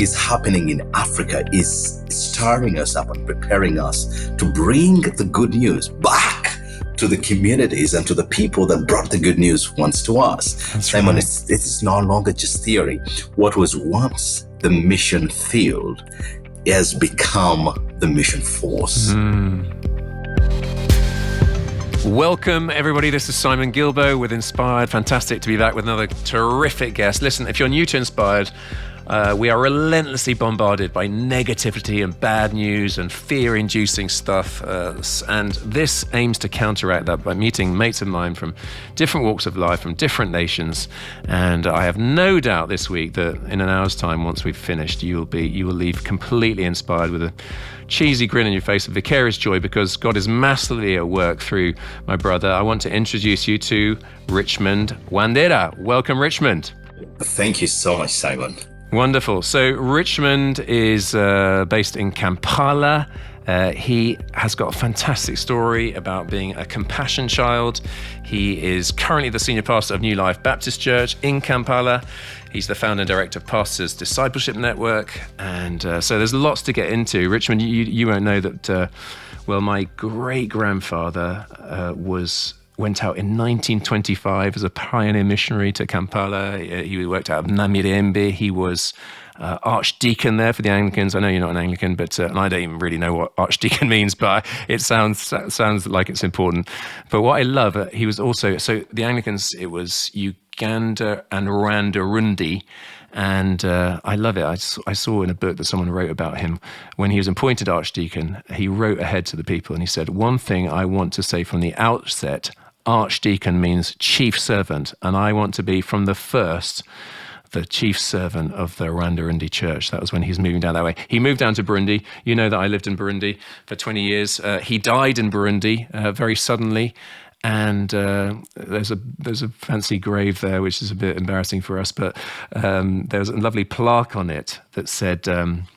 is happening in Africa is stirring us up and preparing us to bring the good news back to the communities and to the people that brought the good news once to us. That's Simon, right. it's no longer just theory. What was once the mission field has become the mission force. Welcome, everybody. This is Simon Gilbo with Inspired. Fantastic to be back with another terrific guest. Listen, if you're new to Inspired, we are relentlessly bombarded by negativity and bad news and fear-inducing stuff. And this aims to counteract that by meeting mates of mine from different walks of life, from different nations. And I have no doubt this week that in an hour's time, once we've finished, you will leave completely inspired with a cheesy grin on your face of vicarious joy, because God is massively at work through my brother. I want to introduce you to Richmond Wandera. Welcome, Richmond. Thank you so much, Simon. Wonderful. So Richmond is based in Kampala. He has got a fantastic story about being a compassion child. He is currently the senior pastor of New Life Baptist Church in Kampala. He's the founder and director of Pastors Discipleship Network. And so there's lots to get into. Richmond, you won't know that, my great-grandfather went out in 1925 as a pioneer missionary to Kampala. He worked out of Namirembe. He was archdeacon there for the Anglicans. I know you're not an Anglican, but and I don't even really know what archdeacon means, but it sounds like it's important. But what I love, he was also, so the Anglicans, it was Uganda and Burundi. And I love it. I saw in a book that someone wrote about him, when he was appointed archdeacon, he wrote ahead to the people and he said, one thing I want to say from the outset, archdeacon means chief servant. And I want to be from the first the chief servant of the Rwanda church. That was when he's moving down that way. He moved down to Burundi. You know that I lived in Burundi for 20 years. He died in Burundi very suddenly. And there's a fancy grave there, which is a bit embarrassing for us, but there's a lovely plaque on it that said, and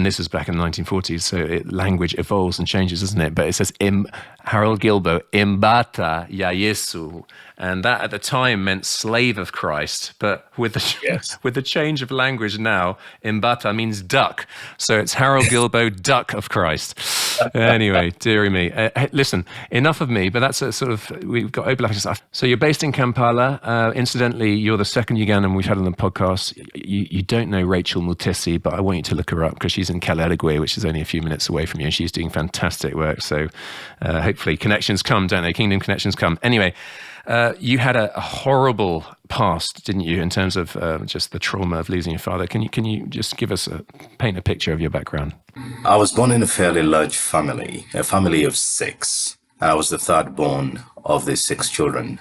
this was back in the 1940s, so language evolves and changes, isn't it? But it says, Harold Gilbo, Imbata ya Yesu. And that at the time meant slave of Christ, but with the change of language now, Imbata means duck. So it's Harold Gilbo, duck of Christ. Anyway, dearie me. Hey, listen, enough of me, but that's a sort of, we've got overlapping stuff. So you're based in Kampala. Incidentally, you're the second Ugandan we've had on the podcast. You don't know Rachel Mutesi, but I want you to look her up because she's in Kalerigwe, which is only a few minutes away from you, and she's doing fantastic work. So hopefully connections come, don't they? Kingdom connections come. Anyway, you had a horrible past, didn't you, in terms of just the trauma of losing your father? Can you just paint a picture of your background? I was born in a fairly large family, a family of 6. I was the third born of the 6 children.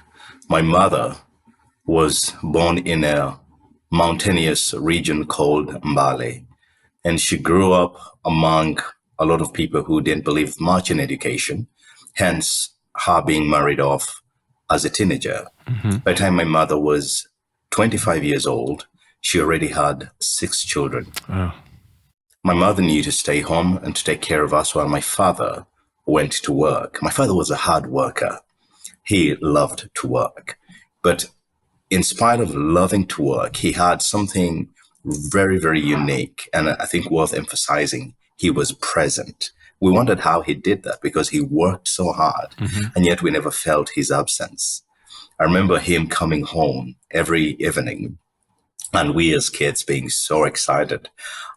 My mother was born in a mountainous region called Mbale, and she grew up among a lot of people who didn't believe much in education, hence her being married off as a teenager. Mm-hmm. By the time my mother was 25 years old, she already had 6 children. Wow. My mother knew to stay home and to take care of us while my father went to work. My father was a hard worker. He loved to work. But in spite of loving to work, he had something very, very unique and I think worth emphasizing. He was present. We wondered how he did that because he worked so hard, and yet we never felt his absence. I remember him coming home every evening and we as kids being so excited.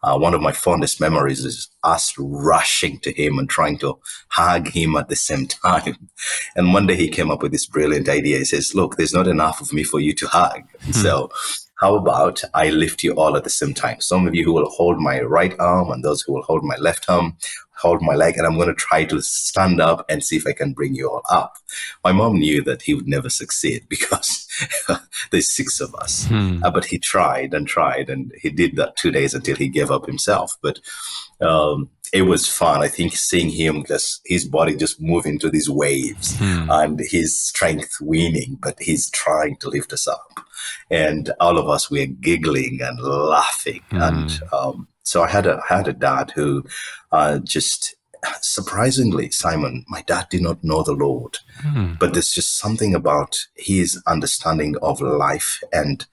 One of my fondest memories is us rushing to him and trying to hug him at the same time. And one day he came up with this brilliant idea. He says, look, there's not enough of me for you to hug. So how about I lift you all at the same time? Some of you who will hold my right arm and those who will hold my left arm, hold my leg, and I'm going to try to stand up and see if I can bring you all up. My mom knew that he would never succeed because there's 6 of us. But he tried, and he did that 2 days until he gave up himself. But it was fun. I think seeing him, his body just move into these waves and his strength waning, but he's trying to lift us up. And all of us were giggling and laughing. And so I had a dad who just surprisingly, Simon, my dad did not know the Lord, but there's just something about his understanding of life and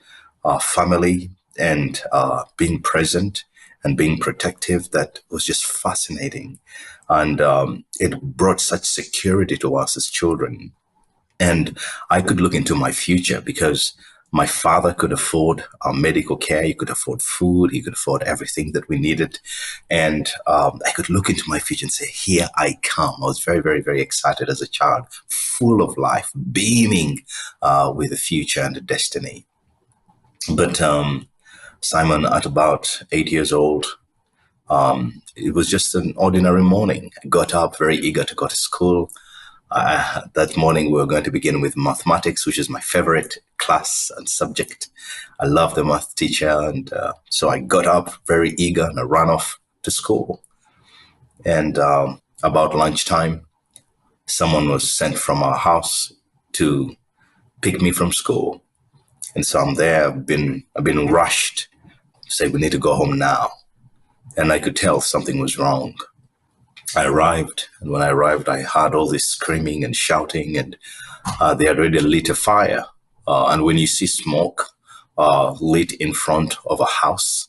family and being present and being protective, that was just fascinating. And it brought such security to us as children. And I could look into my future because my father could afford medical care. He could afford food. He could afford everything that we needed. And I could look into my future and say, here I come. I was very, very, very excited as a child, full of life, beaming with the future and the destiny. But Simon, at about 8 years old, it was just an ordinary morning. I got up very eager to go to school. That morning, we were going to begin with mathematics, which is my favorite class and subject. I love the math teacher. And so I got up very eager and I ran off to school. And about lunchtime, someone was sent from our house to pick me from school. And so I'm there. I've been rushed to say, we need to go home now. And I could tell something was wrong. I arrived, and when I arrived, I heard all this screaming and shouting, and they had already lit a fire. And when you see smoke lit in front of a house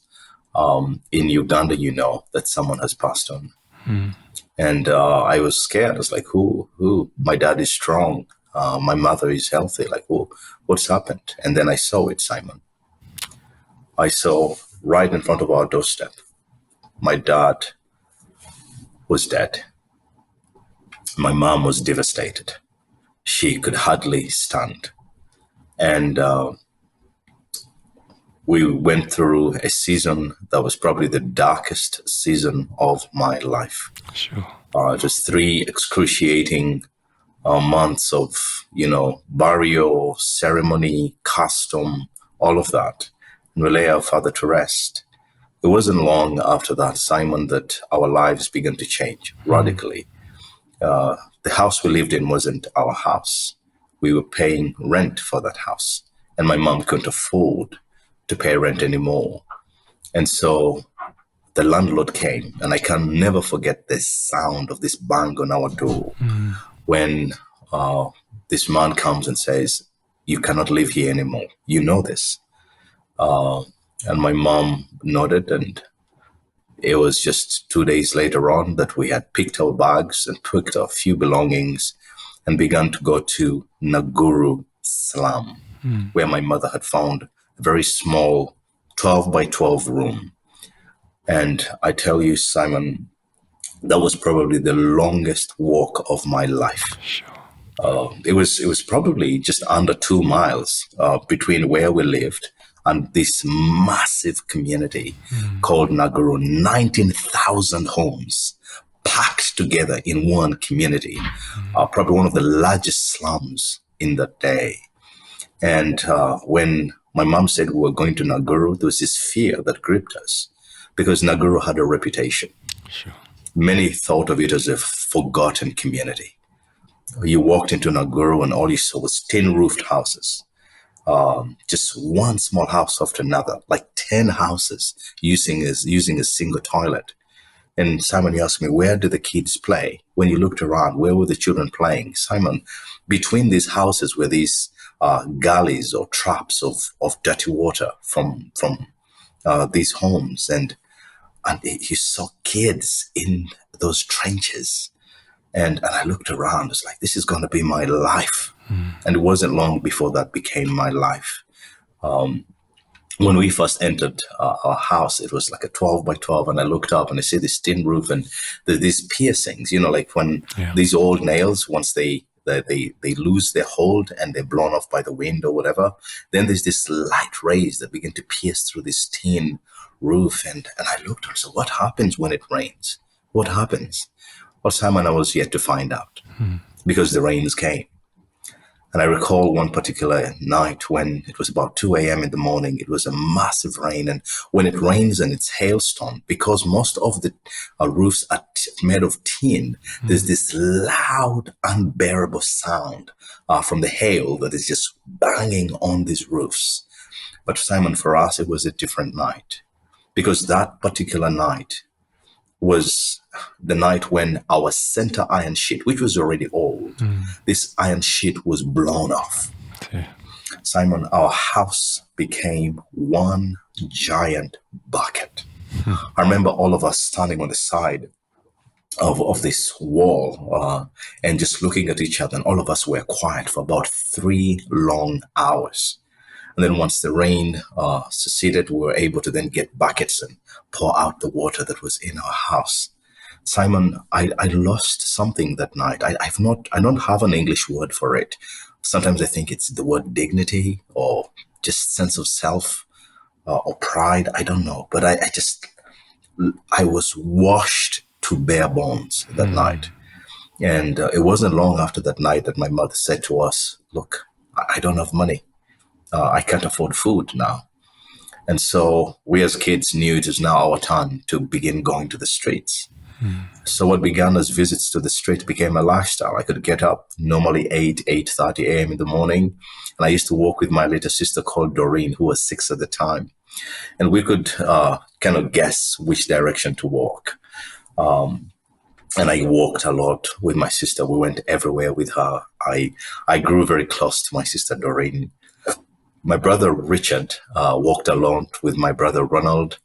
in Uganda, you know that someone has passed on. And I was scared. I was like, who? My dad is strong. My mother is healthy. Like, what's happened? And then I saw it, Simon. I saw right in front of our doorstep, my dad was dead. My mom was devastated. She could hardly stand. And we went through a season that was probably the darkest season of my life. Sure. Just 3 excruciating months of, burial, ceremony, custom, all of that. And we lay our father to rest. It wasn't long after that, Simon, that our lives began to change radically. The house we lived in wasn't our house. We were paying rent for that house, and my mom couldn't afford to pay rent anymore. And so the landlord came, and I can never forget the sound of this bang on our door when this man comes and says, you cannot live here anymore. You know this. And my mom nodded, and it was just 2 days later on that we had picked our bags and picked a few belongings and began to go to Naguru slum, where my mother had found a very small 12 by 12 room. And I tell you, Simon, that was probably the longest walk of my life. Sure. It was probably just under 2 miles between where we lived and this massive community called Naguru, 19,000 homes packed together in one community, probably one of the largest slums in that day. And when my mom said we were going to Naguru, there was this fear that gripped us because Naguru had a reputation. Sure. Many thought of it as a forgotten community. You walked into Naguru and all you saw was tin-roofed houses. Just one small house after another, like 10 houses using a single toilet. And Simon asked me, where did the kids play? When you looked around, where were the children playing? Simon, between these houses were these gullies or traps of dirty water from these homes. And you saw kids in those trenches. And I looked around, it's like, this is going to be my life. And it wasn't long before that became my life. When we first entered our house, it was like a 12 by 12. And I looked up and I see this tin roof and these piercings, like when these old nails, once they lose their hold and they're blown off by the wind or whatever, then there's this light rays that begin to pierce through this tin roof. And I looked and said, what happens when it rains? What happens? Well, Simon, I was yet to find out because the rains came. And I recall one particular night when it was about 2 a.m. in the morning. It was a massive rain. And when it rains and it's hailstorm, because most of the roofs are made of tin, there's this loud, unbearable sound from the hail that is just banging on these roofs. But Simon, for us, it was a different night because that particular night was the night when our center iron sheet, which was already old, this iron sheet was blown off. Yeah. Simon, our house became one giant bucket. I remember all of us standing on the side of this wall and just looking at each other, and all of us were quiet for about 3 long hours. And then once the rain seceded, we were able to then get buckets and pour out the water that was in our house. Simon, I lost something that night. I don't have an English word for it. Sometimes I think it's the word dignity or just sense of self or pride. I don't know, but I was washed to bare bones that night. And it wasn't long after that night that my mother said to us, "Look, I don't have money. I can't afford food now." And so we as kids knew it is now our time to begin going to the streets. So what began as visits to the street became a lifestyle. I could get up normally 8:30 a.m. in the morning. And I used to walk with my little sister called Doreen, who was 6 at the time. And we could kind of guess which direction to walk. And I walked a lot with my sister. We went everywhere with her. I grew very close to my sister Doreen. My brother Richard walked along with my brother Ronald,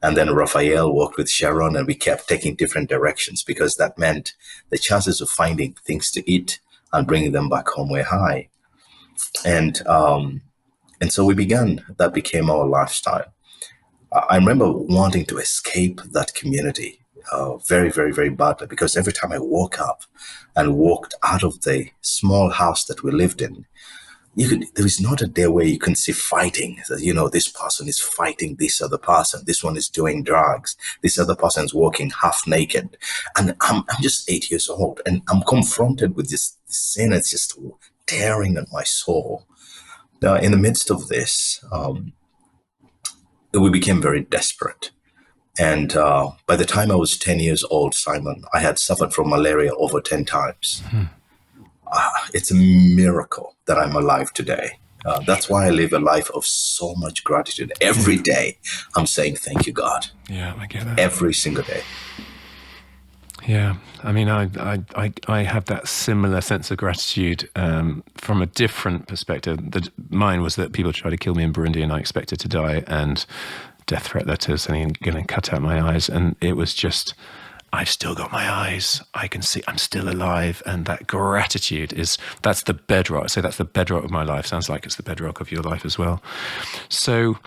and then Raphael walked with Sharon, and we kept taking different directions because that meant the chances of finding things to eat and bringing them back home were high. And so we began. That became our lifestyle. I remember wanting to escape that community very, very, very badly, because every time I woke up and walked out of the small house that we lived in, there is not a day where you can see fighting. This person is fighting this other person. This one is doing drugs. This other person is walking half naked. And I'm just 8 years old, and I'm confronted with this sin that's just tearing at my soul. Now, in the midst of this, we became very desperate. And by the time I was 10 years old, Simon, I had suffered from malaria over 10 times. It's a miracle that I'm alive today. That's why I live a life of so much gratitude. Every day, I'm saying, thank you, God. Yeah, I get that. Every single day. Yeah, I mean, I have that similar sense of gratitude from a different perspective. Mine was that people tried to kill me in Burundi and I expected to die, and death threat letters and going to cut out my eyes. And it was just, I've still got my eyes. I can see I'm still alive. And that gratitude that's the bedrock. So that's the bedrock of my life. Sounds like it's the bedrock of your life as well. So,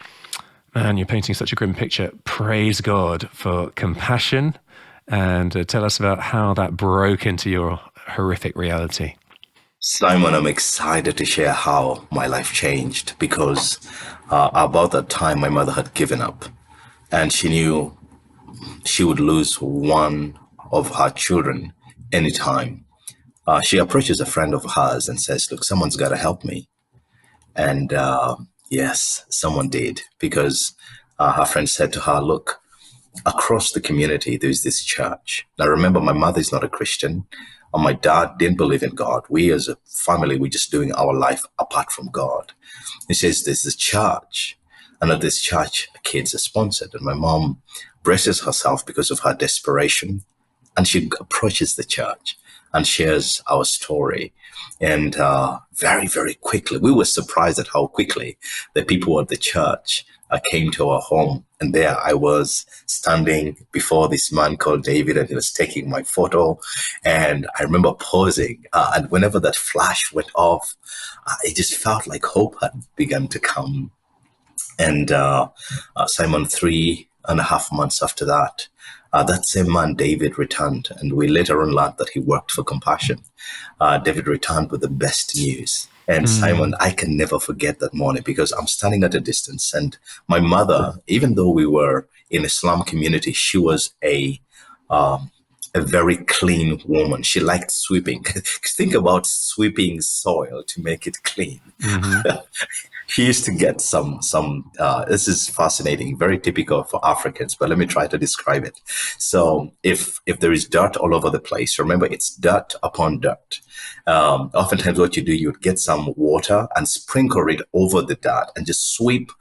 man, you're painting such a grim picture. Praise God for compassion. And tell us about how that broke into your horrific reality. Simon, I'm excited to share how my life changed, because about that time my mother had given up, and she knew she would lose one of her children anytime. She approaches a friend of hers and says, "Look, someone's got to help me." And yes, someone did, because her friend said to her, "Look, across the community, there's this church." Now, remember, my mother is not a Christian. And my dad didn't believe in God. We as a family, we're just doing our life apart from God. He says there's this church, and at this church, kids are sponsored. And my mom braces herself because of her desperation, and she approaches the church and shares our story. And very, very quickly, we were surprised at how quickly the people at the church came to our home. And there I was standing before this man called David, and he was taking my photo. And I remember pausing. And whenever that flash went off, it just felt like hope had begun to come. And Simon, 3.5 months after that, that same man, David, returned. And we later on learned that he worked for Compassion. David returned with the best news. And Simon, I can never forget that morning, because I'm standing at a distance, and my mother, even though we were in a slum community, she was a very clean woman. She liked sweeping. Think about sweeping soil to make it clean. She used to get some, this is fascinating, very typical for Africans, but let me try to describe it. So if there is dirt all over the place, remember, it's dirt upon dirt. Oftentimes what you do, you would get some water and sprinkle it over the dirt and just sweep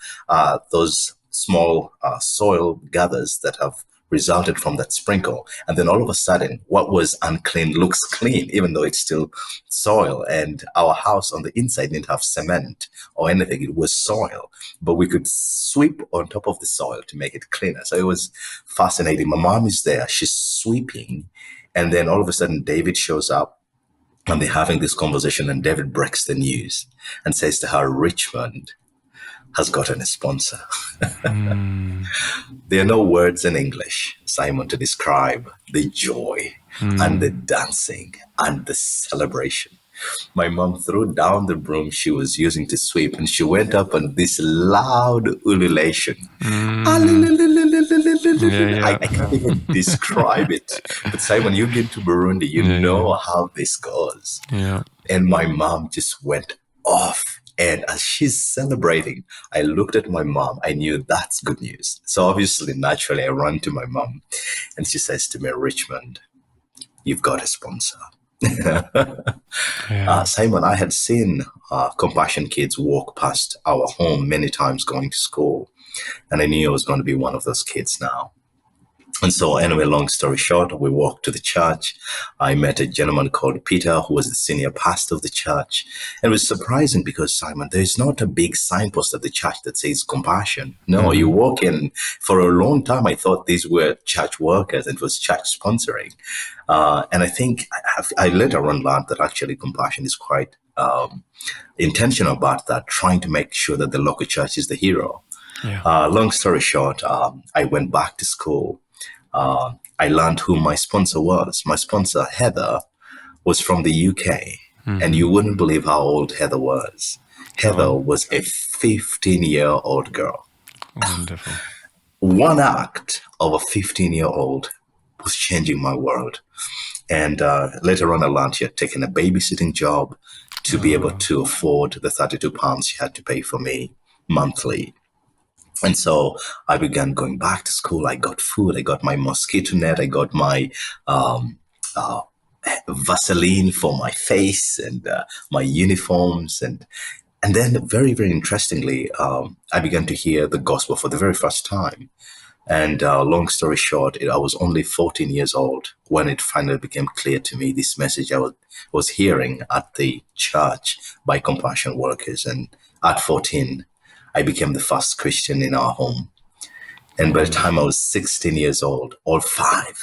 those small soil gathers that have resulted from that sprinkle. And then all of a sudden, what was unclean looks clean, even though it's still soil. And our house on the inside didn't have cement or anything. It was soil, but we could sweep on top of the soil to make it cleaner. So it was fascinating. My mom is there, she's sweeping. And then all of a sudden, David shows up and they're having this conversation. And David breaks the news and says to her, Richmond has gotten a sponsor. There are no words in English, Simon, to describe the joy and the dancing and the celebration. My mom threw down the broom she was using to sweep, and she went up on this loud ululation. I can't even describe it. But Simon, you've been to Burundi, you know how this goes. Yeah. And my mom just went off. And as she's celebrating, I looked at my mom. I knew that's good news. So obviously, naturally, I run to my mom, and she says to me, Richmond, you've got a sponsor. Simon, I had seen Compassion Kids walk past our home many times going to school, and I knew I was going to be one of those kids now. And so anyway, long story short, we walked to the church. I met a gentleman called Peter, who was the senior pastor of the church. And it was surprising because, Simon, there's not a big signpost at the church that says compassion. No, you walk in. For a long time, I thought these were church workers and it was church sponsoring. And I think I later on learned that actually compassion is quite intentional about that, trying to make sure that the local church is the hero. Yeah. Long story short, I went back to school. I learned who my sponsor was. My sponsor, Heather, was from the UK. And you wouldn't believe how old Heather was. Heather was a 15-year-old girl. Wonderful. One act of a 15-year-old was changing my world. And later on, I learned she had taken a babysitting job to be able to afford the £32 she had to pay for me monthly. And so I began going back to school. I got food. I got my mosquito net. I got my Vaseline for my face and my uniforms. And then very, very interestingly, I began to hear the gospel for the very first time. And long story short, I was only 14 years old when it finally became clear to me this message I was hearing at the church by compassion workers. And at 14, I became the first Christian in our home. And by the time I was 16 years old, all five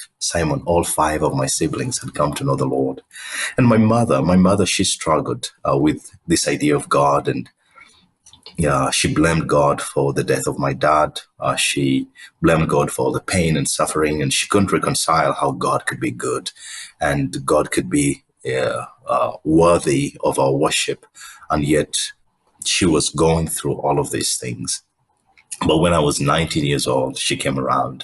of my siblings had come to know the Lord. And my mother, she struggled with this idea of God. And she blamed God for the death of my dad. She blamed God for all the pain and suffering. And she couldn't reconcile how God could be good and God could be worthy of our worship. And yet, she was going through all of these things. But when I was 19 years old, she came around.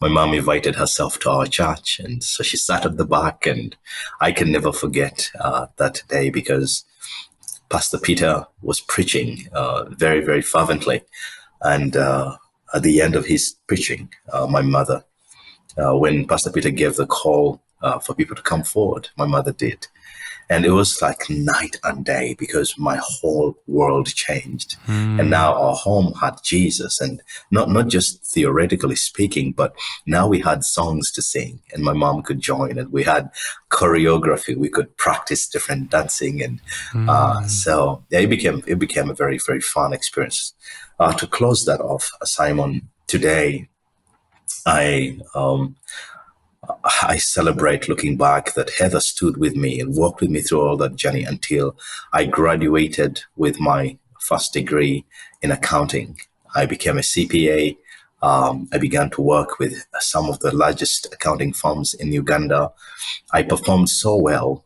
My mom invited herself to our church. And so she sat at the back. And I can never forget that day because Pastor Peter was preaching very, very fervently. And at the end of his preaching, my mother, when Pastor Peter gave the call for people to come forward, my mother did. And it was like night and day because my whole world changed. And now our home had Jesus, and not just theoretically speaking, but now we had songs to sing and my mom could join, and we had choreography. We could practice different dancing. And so it became a very, very fun experience. To close that off, Simon, today, I celebrate looking back that Heather stood with me and walked with me through all that journey until I graduated with my first degree in accounting. I became a CPA. I began to work with some of the largest accounting firms in Uganda. I performed so well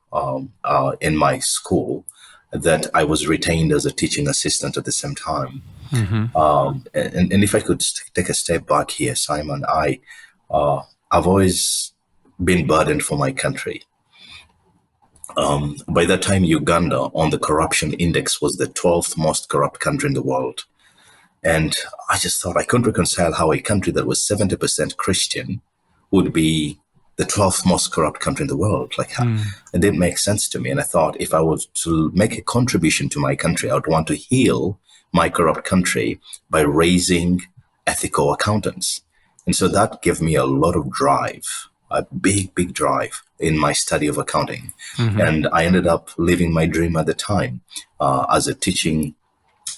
in my school that I was retained as a teaching assistant at the same time. And if I could take a step back here, Simon, I've always been burdened for my country. By that time, Uganda on the corruption index was the 12th most corrupt country in the world. And I just thought I couldn't reconcile how a country that was 70% Christian would be the 12th most corrupt country in the world. It didn't make sense to me. And I thought if I was to make a contribution to my country, I would want to heal my corrupt country by raising ethical accountants. And so that gave me a lot of drive, a big drive in my study of accounting. And I ended up living my dream at the time as a teaching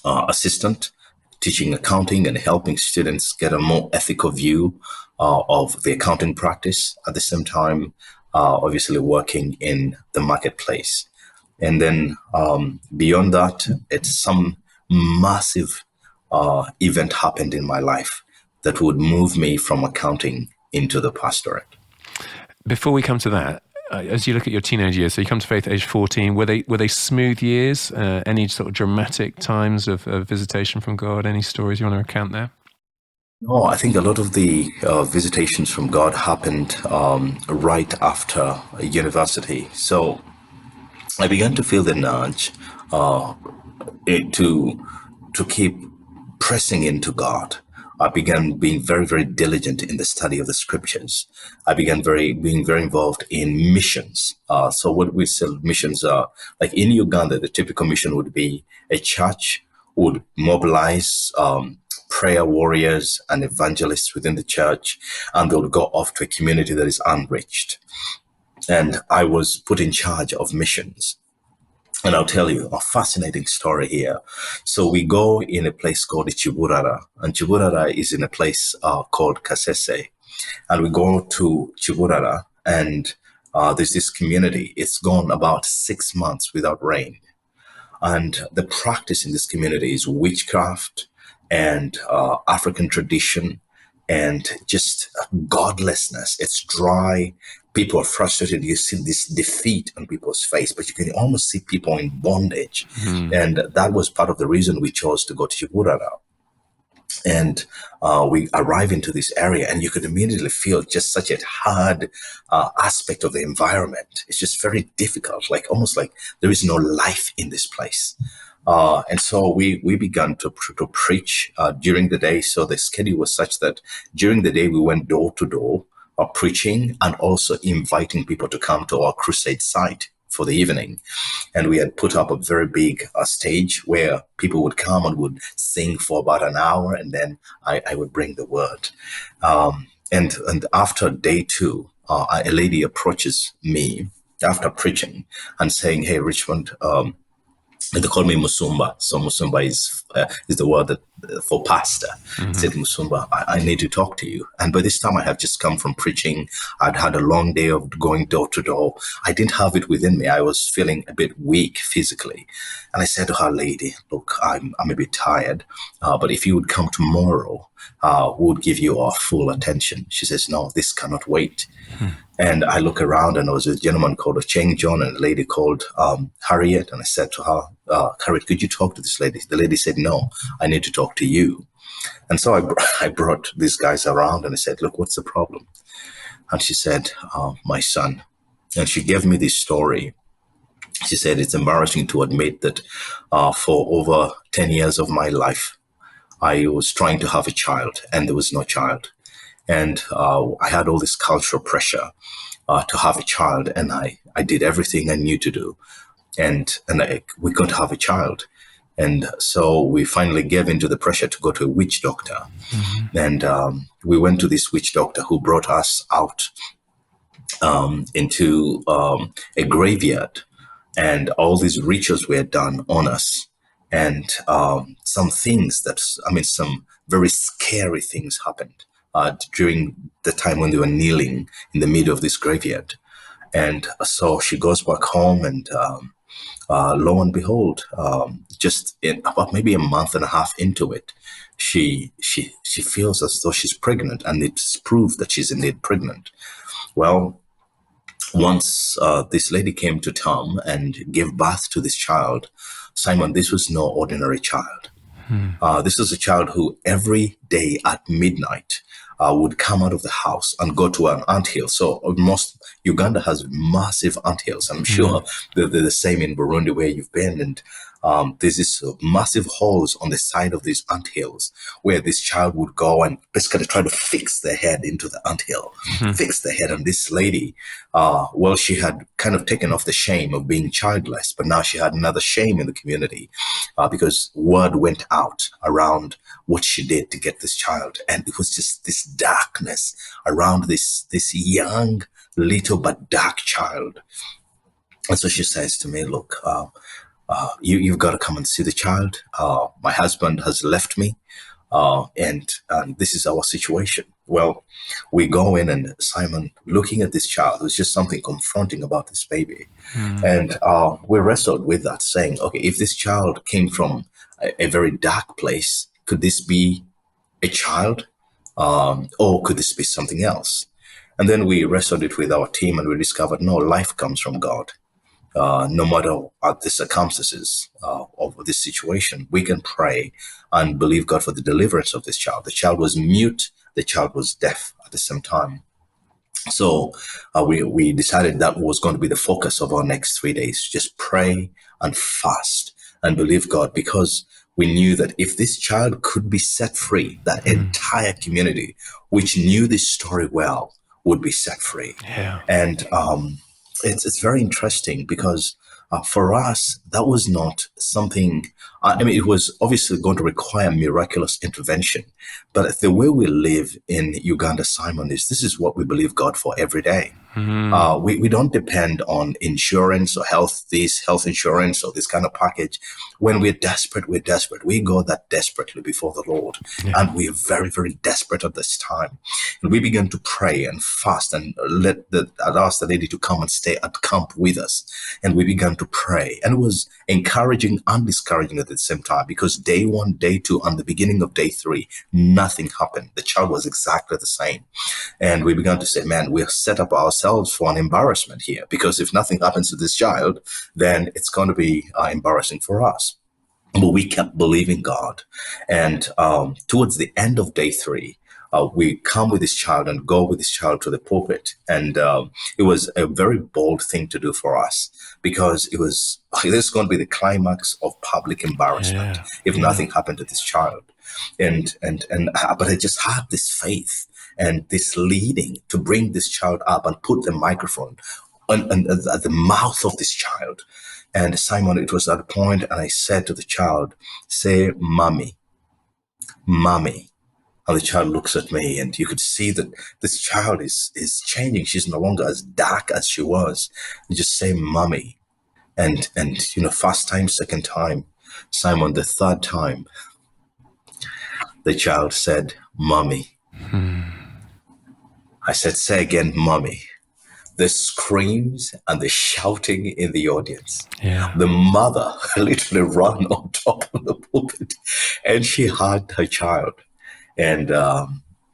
assistant, teaching accounting and helping students get a more ethical view of the accounting practice. At the same time, obviously working in the marketplace. And then beyond that, it's some massive event happened in my life that would move me from accounting into the pastorate. Before we come to that, as you look at your teenage years, so you come to faith at age 14, were they smooth years? Any sort of dramatic times of visitation from God? Any stories you want to recount there? No, I think a lot of the visitations from God happened right after university. So I began to feel the nudge to keep pressing into God. I began being very diligent in the study of the scriptures. I began being very involved in missions. So what we say missions are, like in Uganda, the typical mission would be a church would mobilize prayer warriors and evangelists within the church, and they would go off to a community that is unreached. And I was put in charge of missions. And I'll tell you a fascinating story here. So we go in a place called Chiburara, and Chiburara is in a place called Kasese. And we go to Chiburara, and there's this community. It's gone about 6 months without rain. And the practice in this community is witchcraft and African tradition and just godlessness. It's dry. People are frustrated. You see this defeat on people's face, but you can almost see people in bondage. And that was part of the reason we chose to go to Chiburara. And we arrive into this area, and you could immediately feel just such a hard aspect of the environment. It's just very difficult, like almost like there is no life in this place. And so we began to preach during the day. So the schedule was such that during the day we went door to door preaching and also inviting people to come to our crusade site for the evening. And we had put up a very big stage where people would come and would sing for about an hour, and then I would bring the word. And after day two, a lady approaches me after preaching and saying, "Hey, Richmond," they call me Musumba. So Musumba is the word that for pastor. I said, "Musumba, I need to talk to you." And by this time, I have just come from preaching. I'd had a long day of going door to door. I didn't have it within me. I was feeling a bit weak physically. And I said to her, "Lady, look, I'm a bit tired, but if you would come tomorrow, we would give you our full attention." She says, "No, this cannot wait." And I look around, and there was a gentleman called Cheng John and a lady called Harriet. And I said to her, "Harriet, could you talk to this lady?" The lady said, "No, I need to talk to you." And so I brought these guys around, and I said, "Look, what's the problem?" And she said, "My son." And she gave me this story. She said, "It's embarrassing to admit that for over 10 years of my life, I was trying to have a child, and there was no child. And I had all this cultural pressure to have a child, and I did everything I knew to do, and we couldn't have a child. And so we finally gave into the pressure to go to a witch doctor. And we went to this witch doctor who brought us out into a graveyard, and all these rituals were done on us. And some very scary things happened during the time when they were kneeling in the middle of this graveyard. And so she goes back home, and lo and behold, just in about maybe a month and a half into it, she feels as though she's pregnant, and it's proved that she's indeed pregnant. Well, once this lady came to town and gave birth to this child, Simon, this was no ordinary child. This was a child who every day at midnight would come out of the house and go to an anthill. So Uganda has massive anthills. I'm sure they're the same in Burundi where you've been. And there's this massive holes on the side of these anthills where this child would go and basically try to fix their head into the anthill, fix the head. And this lady, well, she had kind of taken off the shame of being childless, but now she had another shame in the community because word went out around what she did to get this child. And it was just this darkness around this young, little but dark child. And so she says to me, look, you've got to come and see the child. My husband has left me, and this is our situation. Well, we go in, and Simon, looking at this child, there's just something confronting about this baby. And we wrestled with that, saying, okay, if this child came from a very dark place, could this be a child? Or could this be something else? And then we wrestled it with our team, and we discovered, no, life comes from God. No matter the circumstances of this situation, we can pray and believe God for the deliverance of this child. The child was mute, the child was deaf at the same time. So we decided that was going to be the focus of our next 3 days. Just pray and fast and believe God, because we knew that if this child could be set free, that entire community, which knew this story well, would be set free. Yeah. And it's very interesting because for us, that was not something, I mean, it was obviously going to require miraculous intervention. But the way we live in Uganda, Simon, is this is what we believe God for every day. We don't depend on insurance or health insurance or this kind of package. When we're desperate, we're desperate. We go that desperately before the Lord. Yeah. And we are very, very desperate at this time. And we began to pray and fast and ask the lady to come and stay at camp with us. And we began to pray. And it was encouraging and discouraging at the same time, because day 1, day 2, and the beginning of day 3, nothing happened. The child was exactly the same. And we began to say, man, we have set up ourselves for an embarrassment here, because if nothing happens to this child, then it's going to be embarrassing for us. But we kept believing God. And towards the end of day 3, we come with this child and go with this child to the pulpit. And it was a very bold thing to do for us, because it was, this is going to be the climax of public embarrassment if nothing happened to this child. But I just had this faith and this leading to bring this child up and put the microphone at the mouth of this child. And Simon, it was at a point, and I said to the child, say, mommy, mommy. And the child looks at me, and you could see that this child is changing. She's no longer as dark as she was. You just say, mommy. And you know, first time, second time, Simon, the third time, the child said, mommy. I said, say again, mommy. The screams and the shouting in the audience. Yeah. The mother literally ran on top of the pulpit, and she hugged her child. And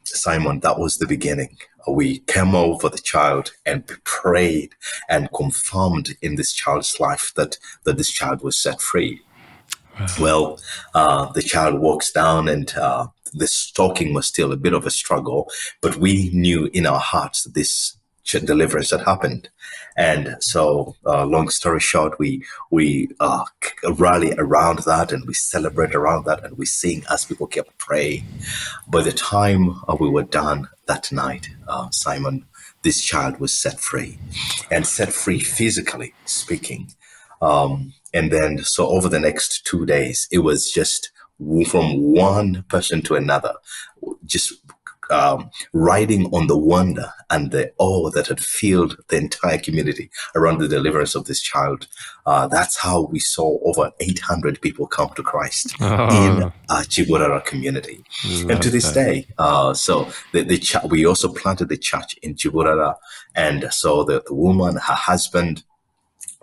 Simon, that was the beginning. We came over the child and prayed and confirmed in this child's life that this child was set free. Wow. Well, the child walks down, and the stalking was still a bit of a struggle, but we knew in our hearts that this deliverance had happened. And so long story short, we rally around that, and we celebrate around that, and we sing as people kept praying. By the time we were done that night, Simon, this child was set free, and set free physically speaking. And then so over the next 2 days, it was just from one person to another, just riding on the wonder and the awe that had filled the entire community around the deliverance of this child. That's how we saw over 800 people come to Christ in Wandera community. And to this day, so we also planted the church in Wandera, and so the woman, her husband,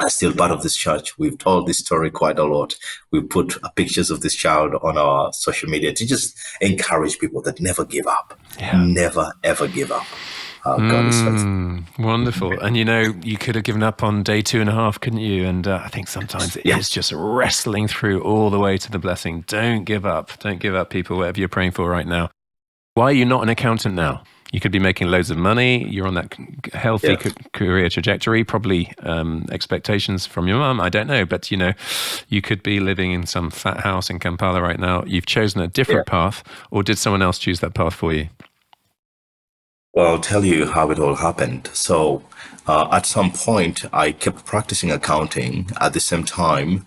are still part of this church. We've told this story quite a lot. We put pictures of this child on our social media to just encourage people that never give up. Never, ever give up. God is faithful. Wonderful. And you know, you could have given up on day 2.5, couldn't you? And I think sometimes it is just wrestling through all the way to the blessing. Don't give up. Don't give up, people, whatever you're praying for right now. Why are you not an accountant now? You could be making loads of money. You're on that healthy Yeah. career trajectory, probably expectations from your mum. I don't know. But, you could be living in some fat house in Kampala right now. You've chosen a different path, or did someone else choose that path for you? Well, I'll tell you how it all happened. So, at some point, I kept practicing accounting at the same time,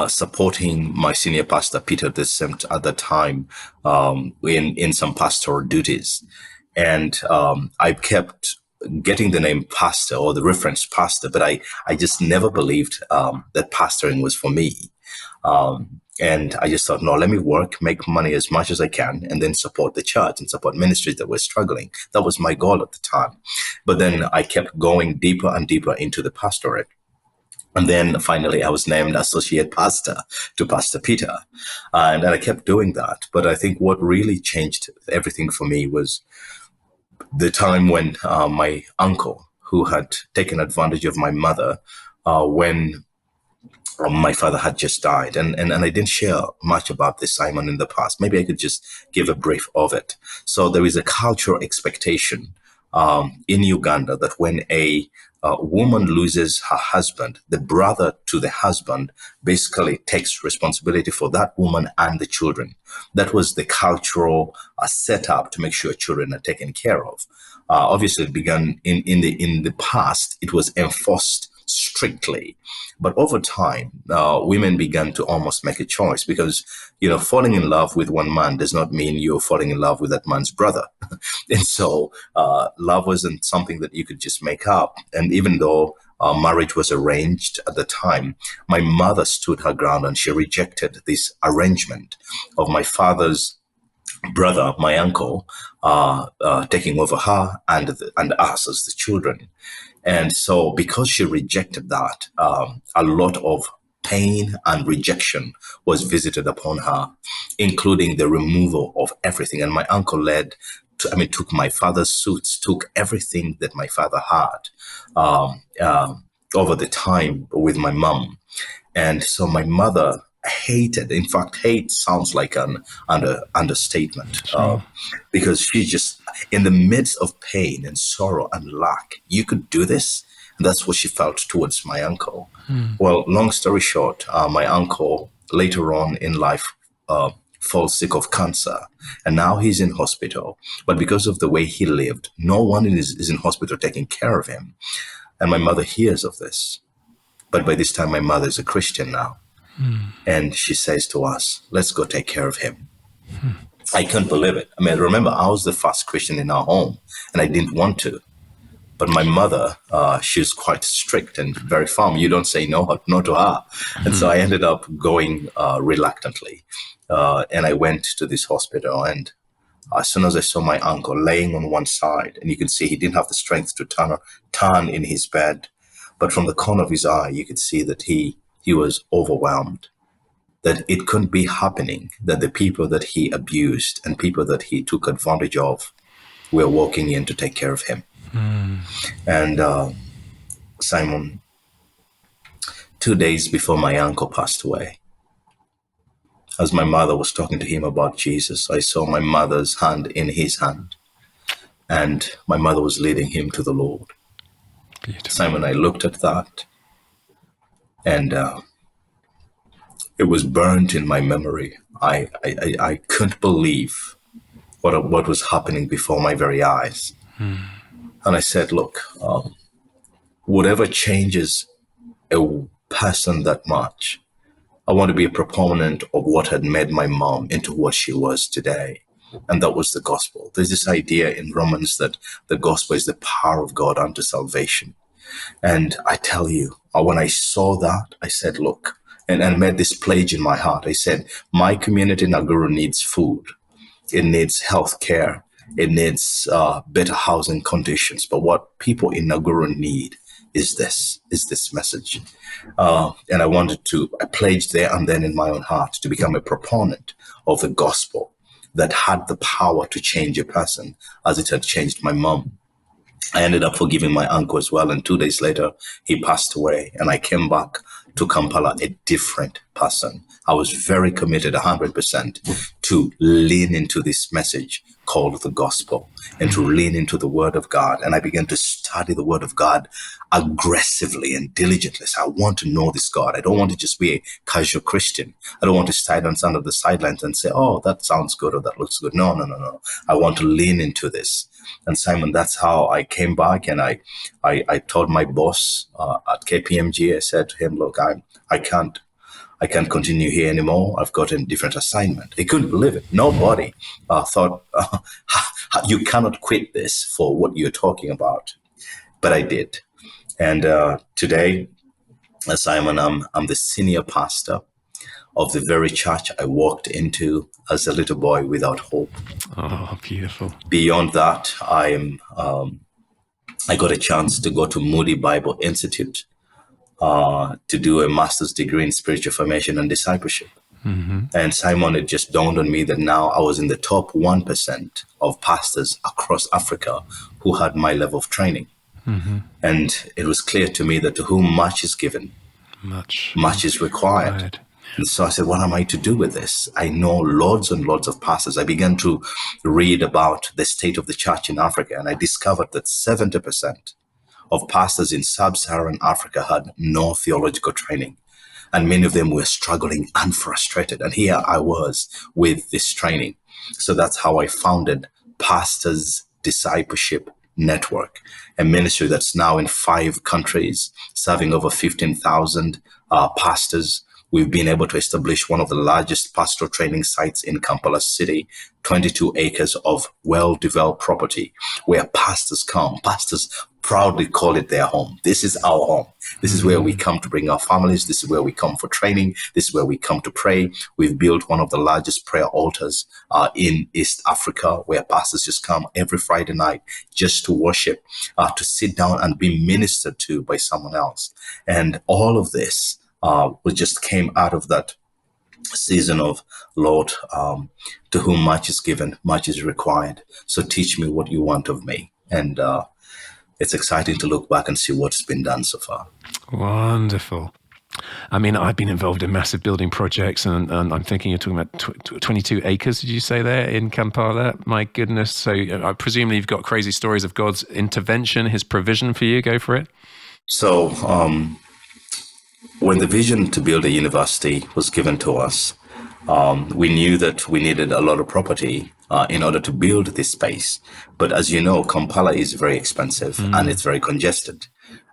supporting my senior pastor Peter at the time, in some pastoral duties, and I kept getting the name pastor or the reference pastor, but I just never believed that pastoring was for me. And I just thought, no, let me work, make money as much as I can, and then support the church and support ministries that were struggling. That was my goal at the time. But then I kept going deeper and deeper into the pastorate. And then finally, I was named associate pastor to Pastor Peter. And I kept doing that. But I think what really changed everything for me was the time when my uncle, who had taken advantage of my mother, when my father had just died, and I didn't share much about this, Simon, in the past. Maybe I could just give a brief of it. So there is a cultural expectation in Uganda that when a woman loses her husband, the brother to the husband basically takes responsibility for that woman and the children. That was the cultural setup to make sure children are taken care of. Obviously, it began in the past. It was enforced strictly. But over time, women began to almost make a choice because, falling in love with one man does not mean you're falling in love with that man's brother. And so love wasn't something that you could just make up. And even though marriage was arranged at the time, my mother stood her ground and she rejected this arrangement of my father's brother, my uncle, taking over her and us as the children. And so, because she rejected that, a lot of pain and rejection was visited upon her, including the removal of everything. And my uncle took my father's suits, took everything that my father had um, um, over the time with my mom. And so my mother hated, in fact, hate sounds like an understatement, Sure. because she just, in the midst of pain and sorrow and lack, you could do this. And that's what she felt towards my uncle. Well, long story short, my uncle later on in life falls sick of cancer, and now he's in hospital. But because of the way he lived, no one is in hospital taking care of him. And my mother hears of this. But by this time, my mother is a Christian now. And she says to us, let's go take care of him. I couldn't believe it. I mean, remember, I was the first Christian in our home, and I didn't want to. But my mother, she's quite strict and very firm. You don't say no to her. And so I ended up going reluctantly. And I went to this hospital. And as soon as I saw my uncle laying on one side, and you can see he didn't have the strength to turn in his bed, but from the corner of his eye, you could see that he was overwhelmed, that it couldn't be happening, that the people that he abused and people that he took advantage of were walking in to take care of him. And Simon, 2 days before my uncle passed away, as my mother was talking to him about Jesus, I saw my mother's hand in his hand, and my mother was leading him to the Lord. Beautiful. Simon, I looked at that, and it was burnt in my memory. I couldn't believe what was happening before my very eyes. And I said, look, whatever changes a person that much, I want to be a proponent of what had made my mom into what she was today. And that was the gospel. There's this idea in Romans that the gospel is the power of God unto salvation. And I tell you, when I saw that, I said, look, and made this pledge in my heart. I said, my community in Naguru needs food. It needs health care. It needs better housing conditions. But what people in Naguru need is this message. And I pledged there and then in my own heart to become a proponent of the gospel that had the power to change a person as it had changed my mom. I ended up forgiving my uncle as well. And 2 days later, he passed away. And I came back to Kampala a different person. I was very committed 100% to lean into this message called the gospel and to lean into the word of God. And I began to study the word of God aggressively and diligently. So I want to know this God. I don't want to just be a casual Christian. I don't want to stand on the sidelines and say, oh, that sounds good or that looks good. No, no, no, no. I want to lean into this. And Simon, that's how I came back, and I told my boss at KPMG. I said to him, look, I can't continue here anymore. I've got a different assignment. He couldn't believe it. Nobody thought you cannot quit this for what you're talking about. But I did. And today, Simon, I'm the senior pastor of the very church I walked into as a little boy without hope. Oh, beautiful. Beyond that, I got a chance to go to Moody Bible Institute to do a master's degree in spiritual formation and discipleship. And Simon, it just dawned on me that now I was in the top 1% of pastors across Africa who had my level of training. And it was clear to me that to whom much is given, much is required. And so I said, what am I to do with this? I know loads and loads of pastors. I began to read about the state of the church in Africa, and I discovered that 70% of pastors in sub-Saharan Africa had no theological training. And many of them were struggling and frustrated. And here I was with this training. So that's how I founded Pastors Discipleship Network, a ministry that's now in 5 countries, serving over 15,000 pastors. We've been able to establish one of the largest pastoral training sites in Kampala City, 22 acres of well-developed property where pastors come. Pastors proudly call it their home. This is our home. This is where we come to bring our families. This is where we come for training. This is where we come to pray. We've built one of the largest prayer altars in East Africa, where pastors just come every Friday night just to worship, to sit down and be ministered to by someone else. And all of this we just came out of that season of, Lord, to whom much is given, much is required. So teach me what you want of me. And it's exciting to look back and see what's been done so far. Wonderful. I mean, I've been involved in massive building projects, and I'm thinking you're talking about 22 acres, did you say, there in Kampala? My goodness. So I presume you've got crazy stories of God's intervention, his provision for you. Go for it. So when the vision to build a university was given to us, we knew that we needed a lot of property in order to build this space. But as you know, Kampala is very expensive and it's very congested.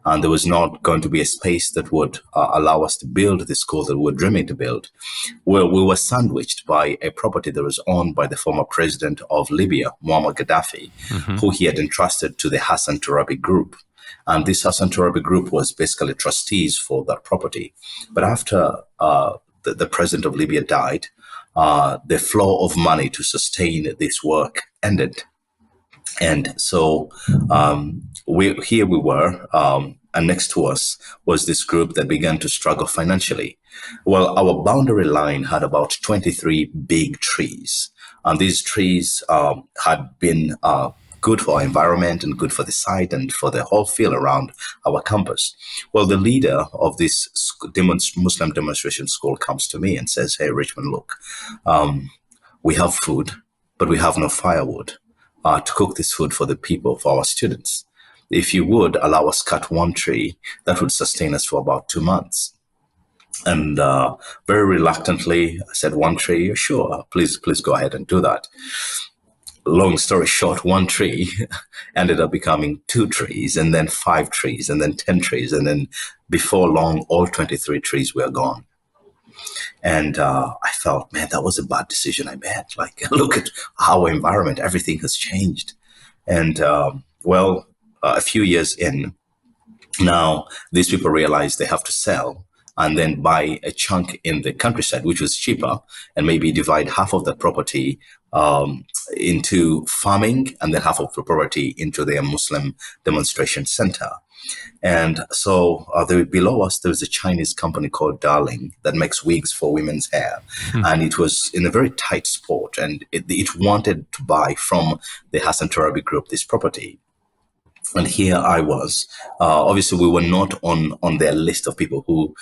And there was not going to be a space that would allow us to build the school that we were dreaming to build. Well, we were sandwiched by a property that was owned by the former president of Libya, Muammar Gaddafi, who he had entrusted to the Hassan Tourabi group. And this Hassan Tourabi group was basically trustees for that property. But after the president of Libya died, the flow of money to sustain this work ended. And so we were, and next to us was this group that began to struggle financially. Well, our boundary line had about 23 big trees. And these trees had been good for our environment and good for the site and for the whole feel around our campus. Well, the leader of this Muslim demonstration school comes to me and says, hey, Richmond, look, we have food, but we have no firewood to cook this food for the people, for our students. If you would allow us cut one tree, that would sustain us for about 2 months. And very reluctantly, I said, one tree, sure, please go ahead and do that. Long story short, one tree ended up becoming 2 trees, and then 5 trees, and then 10 trees. And then before long, all 23 trees were gone. And I felt, man, that was a bad decision I made. Like, look at our environment. Everything has changed. And a few years in, now these people realize they have to sell and then buy a chunk in the countryside, which was cheaper, and maybe divide half of that property into farming and then half of the property into their Muslim demonstration center. And so below us, there was a Chinese company called Darling that makes wigs for women's hair. And it was in a very tight spot, and it wanted to buy from the Hassan Tourabi group this property. And here I was. Obviously, we were not on their list of people who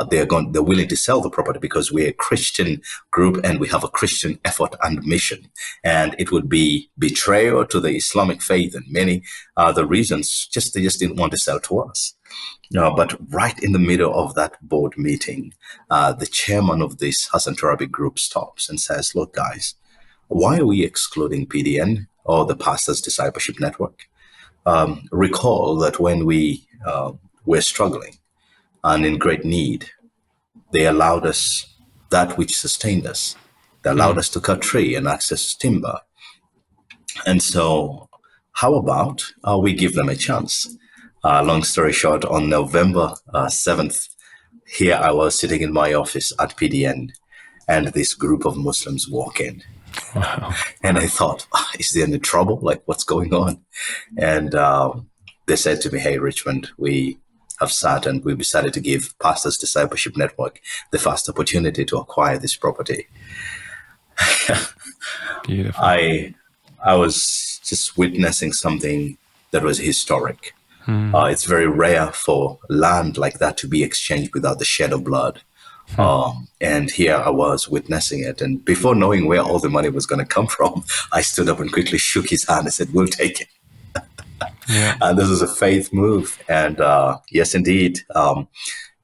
they're willing to sell the property, because we're a Christian group and we have a Christian effort and mission. And it would be betrayal to the Islamic faith and many other reasons. They just didn't want to sell to us. No, but right in the middle of that board meeting, the chairman of this Hassan Turabi group stops and says, "Look, guys, why are we excluding PDN, or the Pastors Discipleship Network? Recall that when we were struggling and in great need, they allowed us that which sustained us. They allowed us to cut tree and access timber. And so, how about we give them a chance?" Long story short, on November 7th, here I was sitting in my office at PDN, and this group of Muslims walk in. Wow. And I thought, is there any trouble? Like, what's going on? And they said to me, "Hey, Richmond, we have sat and we've decided to give Pastors Discipleship Network the first opportunity to acquire this property." Beautiful. I was just witnessing something that was historic. It's very rare for land like that to be exchanged without the shed of blood. And here I was witnessing it. And before knowing where all the money was going to come from, I stood up and quickly shook his hand and said, "We'll take it." Yeah. And this was a faith move. And yes, indeed,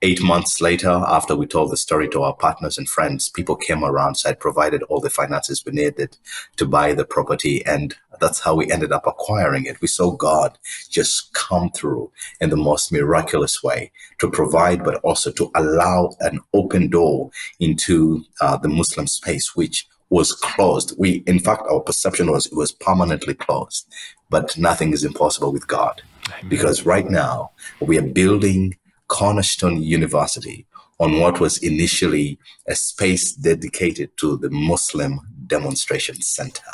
8 months later, after we told the story to our partners and friends, people came around. So I provided all the finances we needed to buy the property. And that's how we ended up acquiring it. We saw God just come through in the most miraculous way to provide, but also to allow an open door into the Muslim space, which was closed. In fact, our perception was it was permanently closed. But nothing is impossible with God. Amen. Because right now we are building Cornerstone University on what was initially a space dedicated to the Muslim Demonstration Center.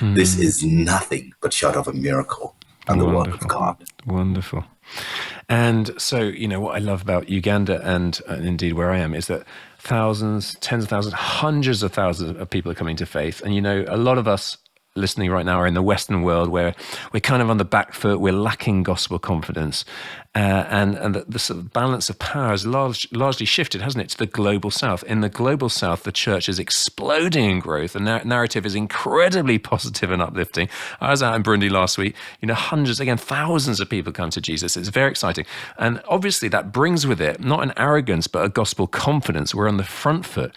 This is nothing but short of a miracle and the work of God. Wonderful. And so, what I love about Uganda and indeed where I am is that thousands, tens of thousands, hundreds of thousands of people are coming to faith. And, a lot of us listening right now are in the Western world where we're kind of on the back foot, we're lacking gospel confidence. And the sort of balance of power has largely shifted, hasn't it, to the global south. In the global south, the church is exploding in growth. The narrative is incredibly positive and uplifting. I was out in Burundi last week. Hundreds, again, thousands of people come to Jesus. It's very exciting. And obviously that brings with it not an arrogance, but a gospel confidence. We're on the front foot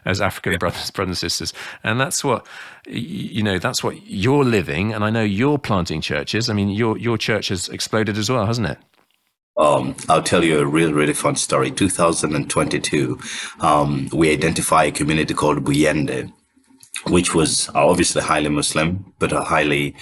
as African brothers and sisters. And that's what, that's what you're living. And I know you're planting churches. I mean, your church has exploded as well, hasn't it? I'll tell you a really fun story. 2022, we identify a community called Buyende, which was obviously highly Muslim, but highly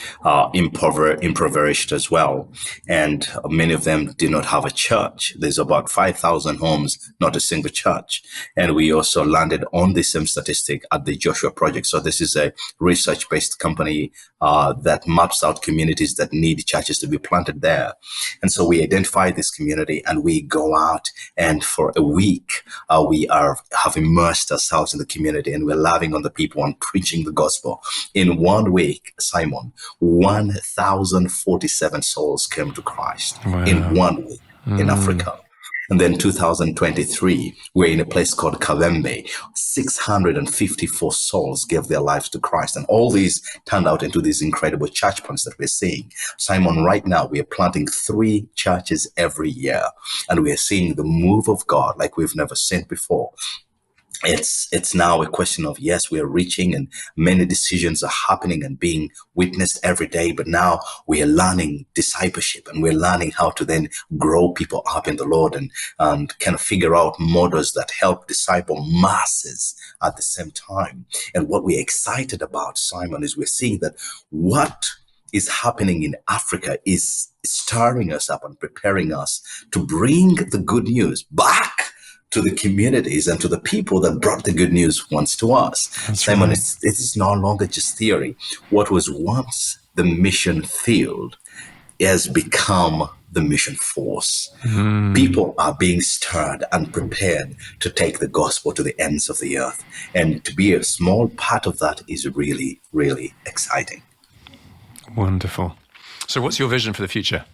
impoverished as well. And many of them did not have a church. There's about 5,000 homes, not a single church. And we also landed on the same statistic at the Joshua Project. So this is a research-based company that maps out communities that need churches to be planted there. And so we identify this community and we go out, and for a week, we have immersed ourselves in the community, and we're loving on the people and preaching the gospel. In 1 week, Simon, 1,047 souls came to Christ. Wow. In 1 week in Africa. And then 2023, we're in a place called Kalembe. 654 souls gave their lives to Christ. And all these turned out into these incredible church plants that we're seeing. Simon, right now, we are planting 3 churches every year. And we are seeing the move of God like we've never seen before. It's now a question of, yes, we are reaching and many decisions are happening and being witnessed every day, but now we are learning discipleship and we're learning how to then grow people up in the Lord and kind of figure out models that help disciple masses at the same time. And what we're excited about, Simon, is we're seeing that what is happening in Africa is stirring us up and preparing us to bring the good news back to the communities and to the people that brought the good news once to us. That's Simon, right. It is no longer just theory. What was once the mission field has become the mission force. People are being stirred and prepared to take the gospel to the ends of the earth. And to be a small part of that is really, really exciting. Wonderful. So what's your vision for the future?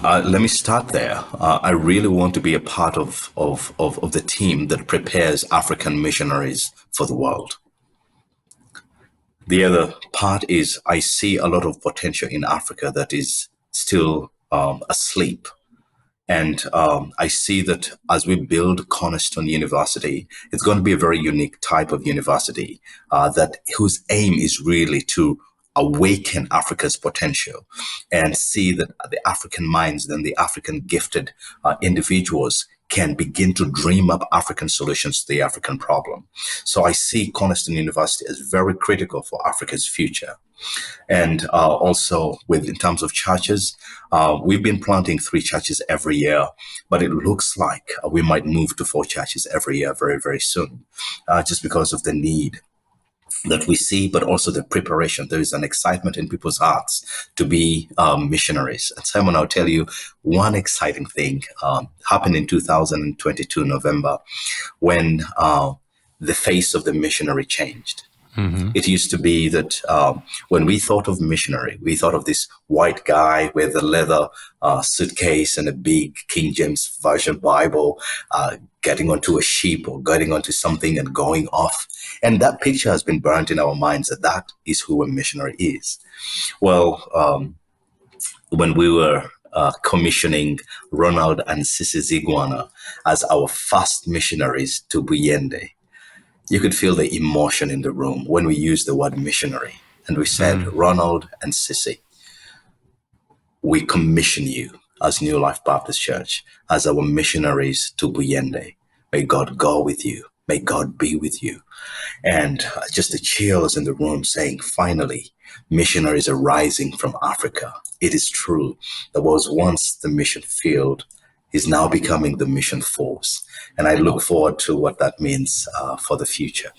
Let me start there. I really want to be a part of the team that prepares African missionaries for the world. The other part is I see a lot of potential in Africa that is still asleep. And I see that as we build Cornerstone University, it's going to be a very unique type of university that whose aim is really to awaken Africa's potential and see that the African minds and the African gifted individuals can begin to dream up African solutions to the African problem. So I see Cornerstone University as very critical for Africa's future. And also, with in terms of churches, we've been planting 3 churches every year, but it looks like we might move to 4 churches every year very, very soon, just because of the need that we see, but also the preparation. There is an excitement in people's hearts to be missionaries. And Simon, I'll tell you one exciting thing happened in 2022 November when the face of the missionary changed. It used to be that when we thought of missionary, we thought of this white guy with a leather suitcase and a big King James Version Bible, getting onto a ship or getting onto something and going off. And that picture has been burnt in our minds that that is who a missionary is. Well, when we were commissioning Ronald and Sissy Ziguana as our first missionaries to Buyende, you could feel the emotion in the room when we used the word missionary. And we said, Ronald and Sissy, we commission you as New Life Baptist Church as our missionaries to Buyende. May God go with you. May God be with you. And just the chills in the room saying, finally, missionaries are rising from Africa. It is true. There was once the mission field is now becoming the mission force. And I look forward to what that means for the future.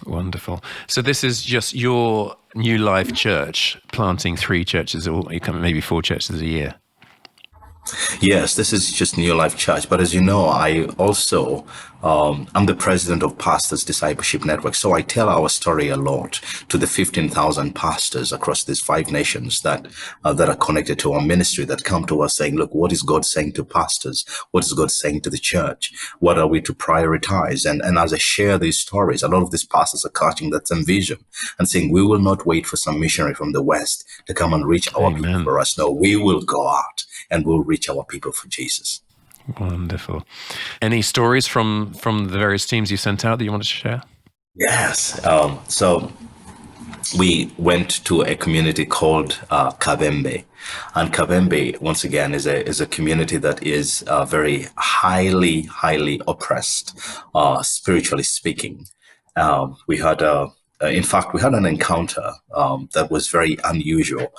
Wonderful. So this is just your New Life Church planting 3 churches, or maybe 4 churches a year. Yes, this is just New Life Church. But as you know, I also, I'm the president of Pastors Discipleship Network. So I tell our story a lot to the 15,000 pastors across these 5 nations that are connected to our ministry, that come to us saying, look, what is God saying to pastors? What is God saying to the church? What are we to prioritize? And as I share these stories, a lot of these pastors are catching that same vision and saying, we will not wait for some missionary from the West to come and reach our people for us. No, we will go out and we'll reach our people for Jesus. Wonderful. Any stories from the various teams you sent out that you wanted to share? Yes. So we went to a community called Kabembe. And Kabembe, once again, is a community that is very highly oppressed, spiritually speaking. We had in fact, we had an encounter that was very unusual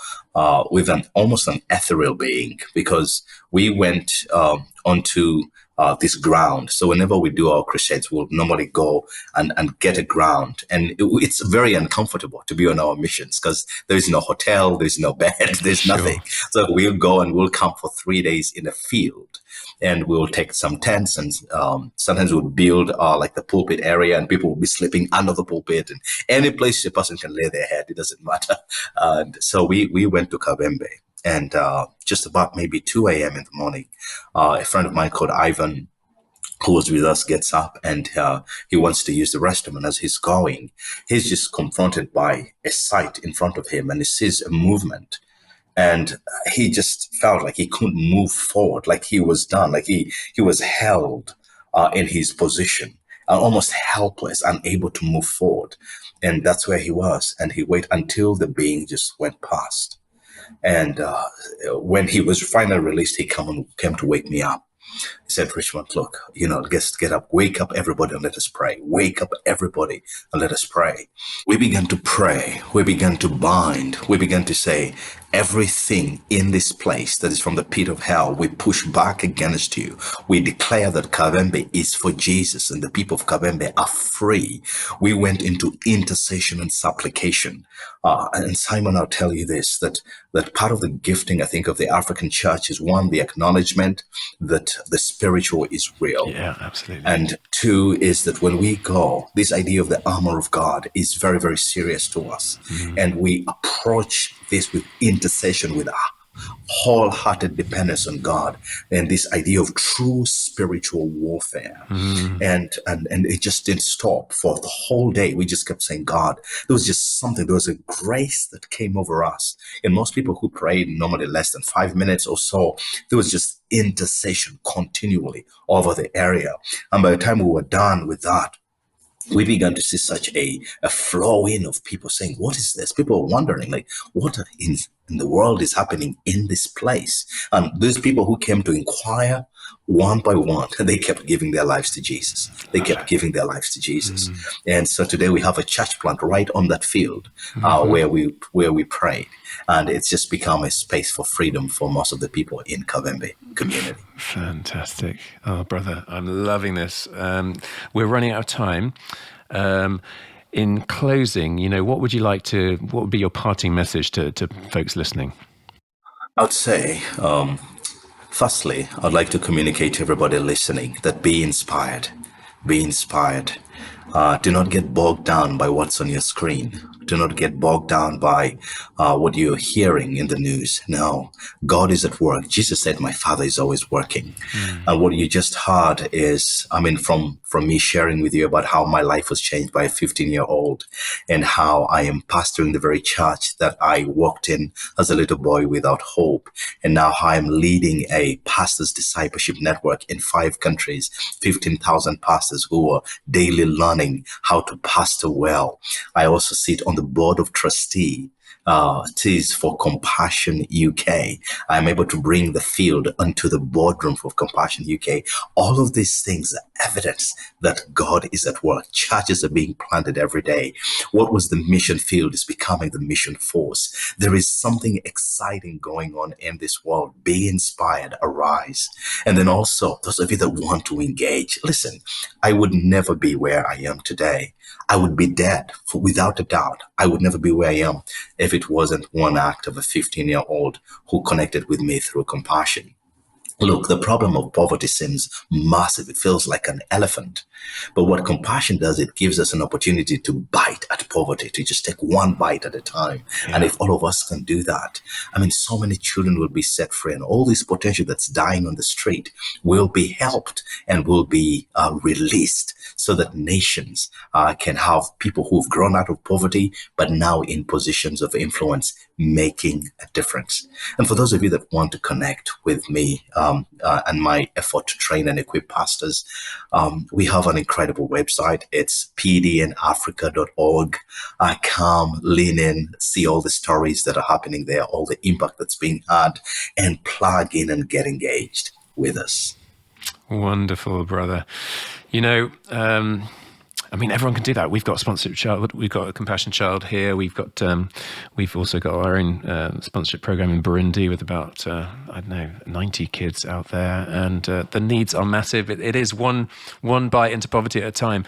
with almost an ethereal being, because we went onto this ground. So whenever we do our crusades, we'll normally go and get a ground. And it's very uncomfortable to be on our missions because there's no hotel, there's no bed, there's nothing. So we'll go and we'll camp for 3 days in a field. And we'll take some tents, and sometimes we'll build like the pulpit area, and people will be sleeping under the pulpit, and any place a person can lay their head, it doesn't matter. And so we went to Kabembe, and just about maybe 2 a.m. in the morning, a friend of mine called Ivan, who was with us, gets up and he wants to use the restroom. And as he's going, he's just confronted by a sight in front of him, and he sees a movement. And he just felt like he couldn't move forward, like he was done, like he was held in his position, almost helpless, unable to move forward. And that's where he was. And he waited until the being just went past. And when he was finally released, he came to wake me up. He said, Richmond, look, let's get up, wake up everybody and let us pray. Wake up everybody and let us pray. We began to pray. We began to bind. We began to say, everything in this place that is from the pit of hell, we push back against you. We declare that Kabembe is for Jesus and the people of Kabembe are free. We went into intercession and supplication. And Simon, I'll tell you this, that part of the gifting, I think, of the African church is, one, the acknowledgement that the spiritual is real. Yeah, absolutely. And 2 is that when we go, this idea of the armor of God is very, very serious to us. And we approach this with intercession, with wholehearted dependence on God, and this idea of true spiritual warfare. And it just didn't stop for the whole day. We just kept saying, God, there was just something, there was a grace that came over us. And most people who prayed normally less than 5 minutes or so, there was just intercession continually over the area. And by the time we were done with that, we began to see such a flow in of people saying, what is this? People are wondering, like, what in the world is happening in this place? And those people who came to inquire, one by one, they kept giving their lives to Jesus. They kept giving their lives to Jesus. And so today we have a church plant right on that field where we prayed. And it's just become a space for freedom for most of the people in Kavembe community. Fantastic. Oh, brother, I'm loving this. We're running out of time. In closing, what would be your parting message to folks listening? I'd say, firstly, I'd like to communicate to everybody listening that be inspired. Be inspired. Do not get bogged down by what's on your screen. Do not get bogged down by what you're hearing in the news. No, God is at work. Jesus said, my Father is always working. And what you just heard is, from me sharing with you about how my life was changed by a 15-year-old and how I am pastoring the very church that I walked in as a little boy without hope. And now how I'm leading a pastor's discipleship network in 5 countries, 15,000 pastors who are daily learning how to pastor well. I also sit on the board of trustees for Compassion UK. I'm able to bring the field onto the boardroom of Compassion UK. All of these things are evidence that God is at work. Churches are being planted every day. What was the mission field is becoming the mission force. There is something exciting going on in this world. Be inspired, arise. And then also, those of you that want to engage, listen, I would never be where I am today. I would be dead, without a doubt. I would never be where I am if it wasn't one act of a 15-year-old who connected with me through compassion. Look, the problem of poverty seems massive. It feels like an elephant. But what compassion does, it gives us an opportunity to bite at poverty, to just take one bite at a time. Yeah. And if all of us can do that, so many children will be set free, and all this potential that's dying on the street will be helped and will be released, so that nations can have people who've grown out of poverty, but now in positions of influence, making a difference. And for those of you that want to connect with me and my effort to train and equip pastors, we have an incredible website. It's pdnafrica.org. Come, lean in, see all the stories that are happening there, all the impact that's being had, and plug in and get engaged with us. Wonderful, brother. Everyone can do that. We've got a sponsorship child. We've got a compassion child here. We've also got our own sponsorship program in Burundi with about 90 kids out there, and the needs are massive. It is one bite into poverty at a time.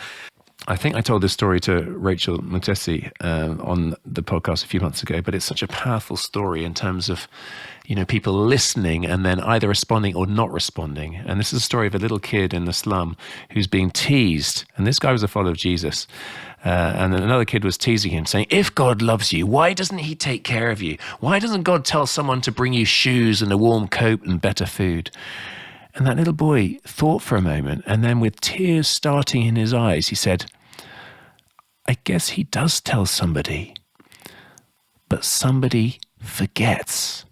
I think I told this story to Rachel Mutesi on the podcast a few months ago, but it's such a powerful story in terms of, people listening and then either responding or not responding. And this is a story of a little kid in the slum who's being teased. And this guy was a follower of Jesus. And then another kid was teasing him, saying, if God loves you, why doesn't he take care of you? Why doesn't God tell someone to bring you shoes and a warm coat and better food? And that little boy thought for a moment, and then with tears starting in his eyes, he said, I guess he does tell somebody, but somebody forgets.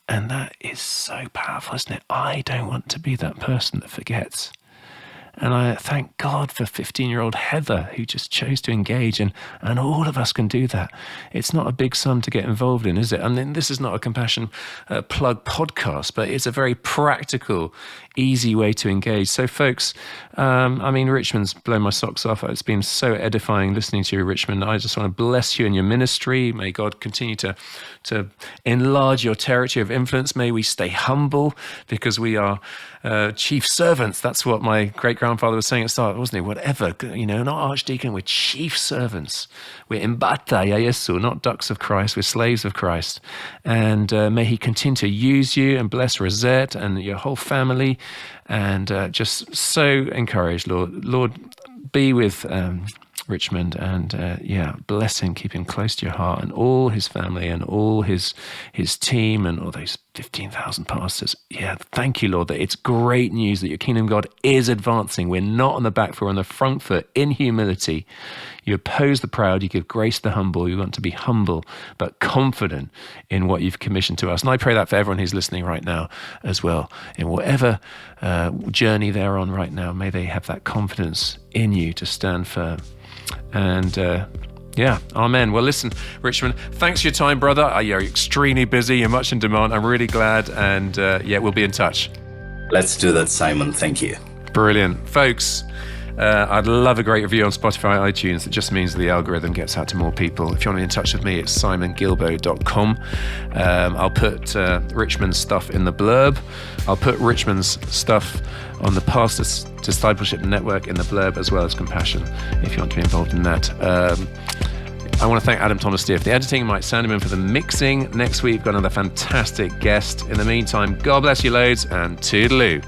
And that is so powerful, isn't it? I don't want to be that person that forgets. And I thank God for 15-year-old Heather, who just chose to engage, and all of us can do that. It's not a big sum to get involved in, is it? This is not a compassion plug podcast, but it's a very practical, easy way to engage. So folks, Richmond's blown my socks off. It's been so edifying listening to you, Richmond. I just want to bless you in your ministry. May God continue to enlarge your territory of influence. May we stay humble, because we are chief servants. That's what my great-grandfather was saying at the start, wasn't he? Whatever, not archdeacon, we're chief servants. We're imbata ya Yesu, not ducks of Christ, we're slaves of Christ. And may he continue to use you and bless Rosette and your whole family, and just so encouraged, Lord. Lord, be with Richmond, and bless him, keep him close to your heart, and all his family and all his team and all those 15,000 pastors. Yeah, thank you, Lord, that it's great news that your kingdom, God, is advancing. We're not on the back foot, we're on the front foot in humility. You oppose the proud, you give grace to the humble. You want to be humble but confident in what you've commissioned to us. And I pray that for everyone who's listening right now as well. In whatever journey they're on right now, may they have that confidence in you to stand firm. And amen. Well, listen, Richmond, thanks for your time, brother. You're extremely busy. You're much in demand. I'm really glad. And we'll be in touch. Let's do that, Simon. Thank you. Brilliant. Folks, I'd love a great review on Spotify, iTunes. It just means the algorithm gets out to more people. If you want to be in touch with me, it's simongilbo.com. I'll put Richmond's stuff in the blurb. I'll put Richmond's stuff on the Pastors Discipleship Network in the blurb, as well as Compassion, if you want to be involved in that. I want to thank Adam Thomas Steer for the editing, Mike Sandeman for the mixing. Next week, we've got another fantastic guest. In the meantime, God bless you loads, and toodaloo.